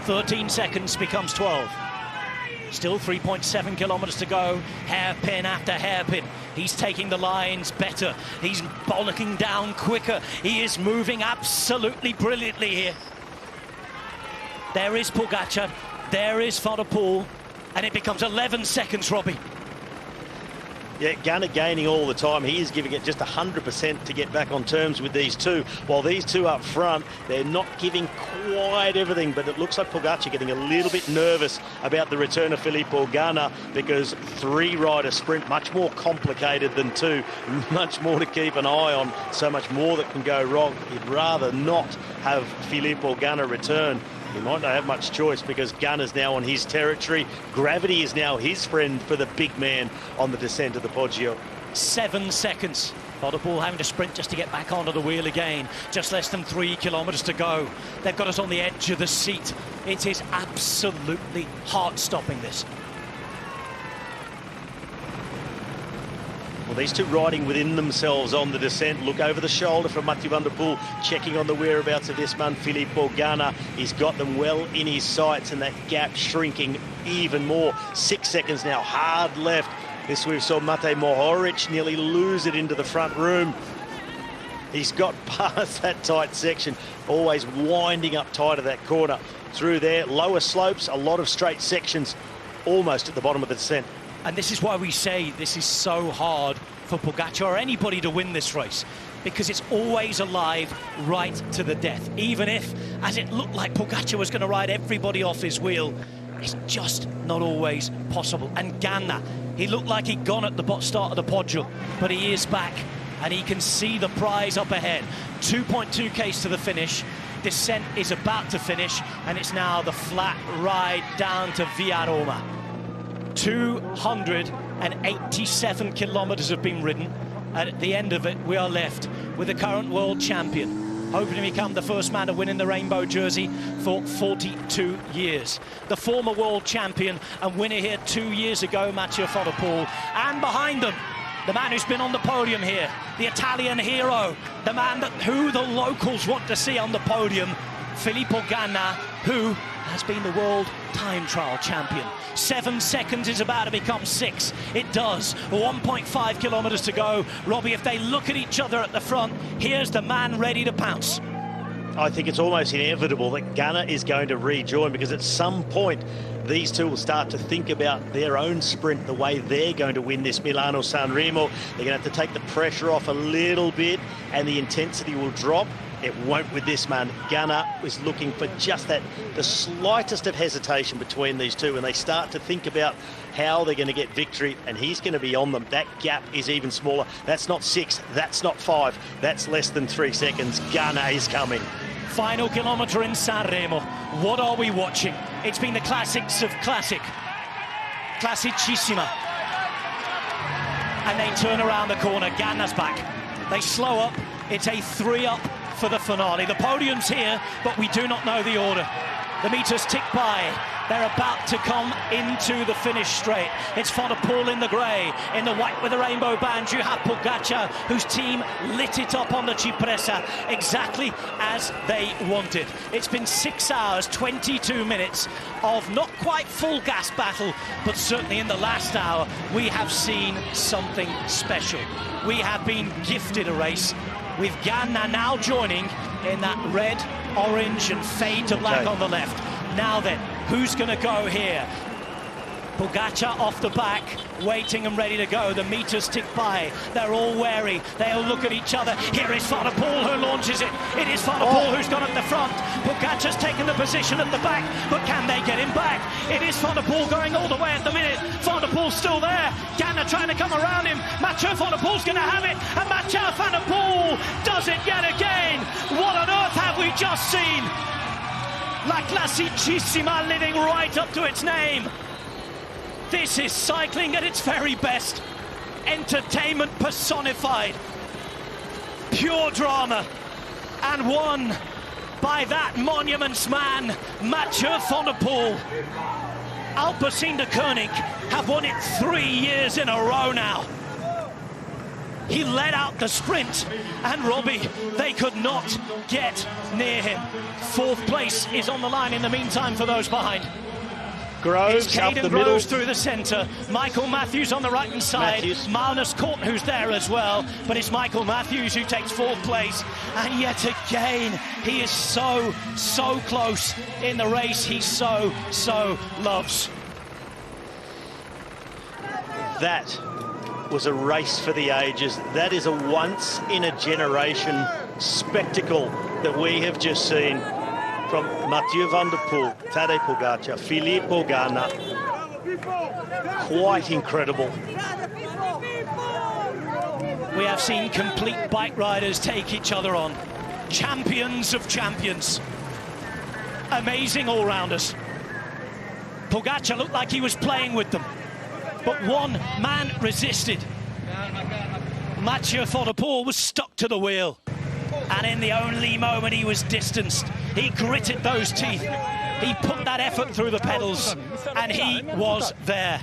13 seconds becomes 12. Still 3.7 kilometers to go, hairpin after hairpin. He's taking the lines better. He's bollocking down quicker. He is moving absolutely brilliantly here. There is Pogacar, there is Van der Poel, and it becomes 11 seconds, Robbie. Yeah, Gunner gaining all the time. He is giving it just 100% to get back on terms with these two. While these two up front, they're not giving quite everything, but it looks like Pogacar getting a little bit nervous about the return of Filippo Ganna, because three-rider sprint, much more complicated than two, much more to keep an eye on, so much more that can go wrong. He'd rather not have Filippo Ganna return. He might not have much choice, because Gunner's now on his territory. Gravity is now his friend for the big man on the descent of the Poggio. 7 seconds. Van der Poel having to sprint just to get back onto the wheel again. Just less than 3 kilometers to go. They've got us on the edge of the seat. It is absolutely heart-stopping, this. Well, these two riding within themselves on the descent. Look over the shoulder from Mathieu van der Poel, checking on the whereabouts of this man, Filippo Ganna. He's got them well in his sights, and that gap shrinking even more. 6 seconds now, hard left. This we saw Matej Mohoric nearly lose it into the front room. He's got past that tight section, always winding up tight of that corner. Through there, lower slopes, a lot of straight sections, almost at the bottom of the descent. And this is why we say this is so hard for Pogacar or anybody to win this race, because it's always alive right to the death. Even if, as it looked like Pogacar was going to ride everybody off his wheel, it's just not always possible. And Ganna, he looked like he'd gone at the start of the Poggio, but he is back, and he can see the prize up ahead. 2.2 k's to the finish. Descent is about to finish, and it's now the flat ride down to Via Roma. 287 kilometers have been ridden, and at the end of it we are left with the current world champion, hoping to become the first man to win in the rainbow jersey for 42 years. The former world champion and winner here 2 years ago, Mathieu van der Poel, and behind them, the man who's been on the podium here, the Italian hero, the man who the locals want to see on the podium, Filippo Ganna, who has been the world time trial champion. 7 seconds is about to become 6. It does. 1.5 kilometers to go. Robbie, if they look at each other at the front, here's the man ready to pounce. I think it's almost inevitable that Ganna is going to rejoin, because at some point these two will start to think about their own sprint, the way they're going to win this Milano-Sanremo. They're going to have to take the pressure off a little bit, and the intensity will drop. It won't with this man. Ganna was looking for just that, the slightest of hesitation between these two, and they start to think about how they're going to get victory, and he's going to be on them. That gap is even smaller. That's not 6, that's not 5, that's less than 3 seconds. Ganna is coming. Final kilometre in Sanremo. What are we watching? It's been the classics of classic. Classicissima. And they turn around the corner. Ganna's back. They slow up. It's a 3-up for the finale. The podium's here, but we do not know the order. The meters tick by. They're about to come into the finish straight. It's Van der Poel in the grey. In the white with the rainbow band, you have Pogacar, whose team lit it up on the Cipressa exactly as they wanted. It's been 6 hours, 22 minutes of not quite full gas battle, but certainly in the last hour, we have seen something special. We have been gifted a race, with Ganna now joining in that red, orange and fade to black on the left. Now then, who's going to go here? Pogacar off the back, waiting and ready to go. The meters tick by. They're all wary. They'll look at each other. Here is Van der Poel who launches it. It is Van der Poel who's gone at the front. Pogacar's taken the position at the back, but can they get him back? It is Van der Poel going all the way at the minute. Van der Poel's still there. Ganna trying to come around him. Mathieu van der Poel's going to have it, and Mathieu van der Poel does it yet again. What on earth have we just seen? La Classicissima living right up to its name. This is cycling at its very best. Entertainment personified. Pure drama. And won by that monument's man, Mathieu van der Poel. Alpecin de Koning have won it 3 years in a row now. He led out the sprint, and Robbie, they could not get near him. 4th place is on the line in the meantime for those behind. Groves It's up Caden the middle. Groves through the centre. Michael Matthews on the right-hand side. Marnus Court, who's there as well. But it's Michael Matthews who takes 4th place. And yet again, he is so close in the race he so loves. That was a race for the ages. That is a once-in-a-generation spectacle that we have just seen from Mathieu van der Poel, Tadej Pogacar, Filippo Ganna. Quite incredible. We have seen complete bike riders take each other on. Champions of champions. Amazing all-rounders. Pogacar looked like he was playing with them, but one man resisted. Mathieu van der Poel was stuck to the wheel, and in the only moment he was distanced, he gritted those teeth. He put that effort through the pedals, and he was there.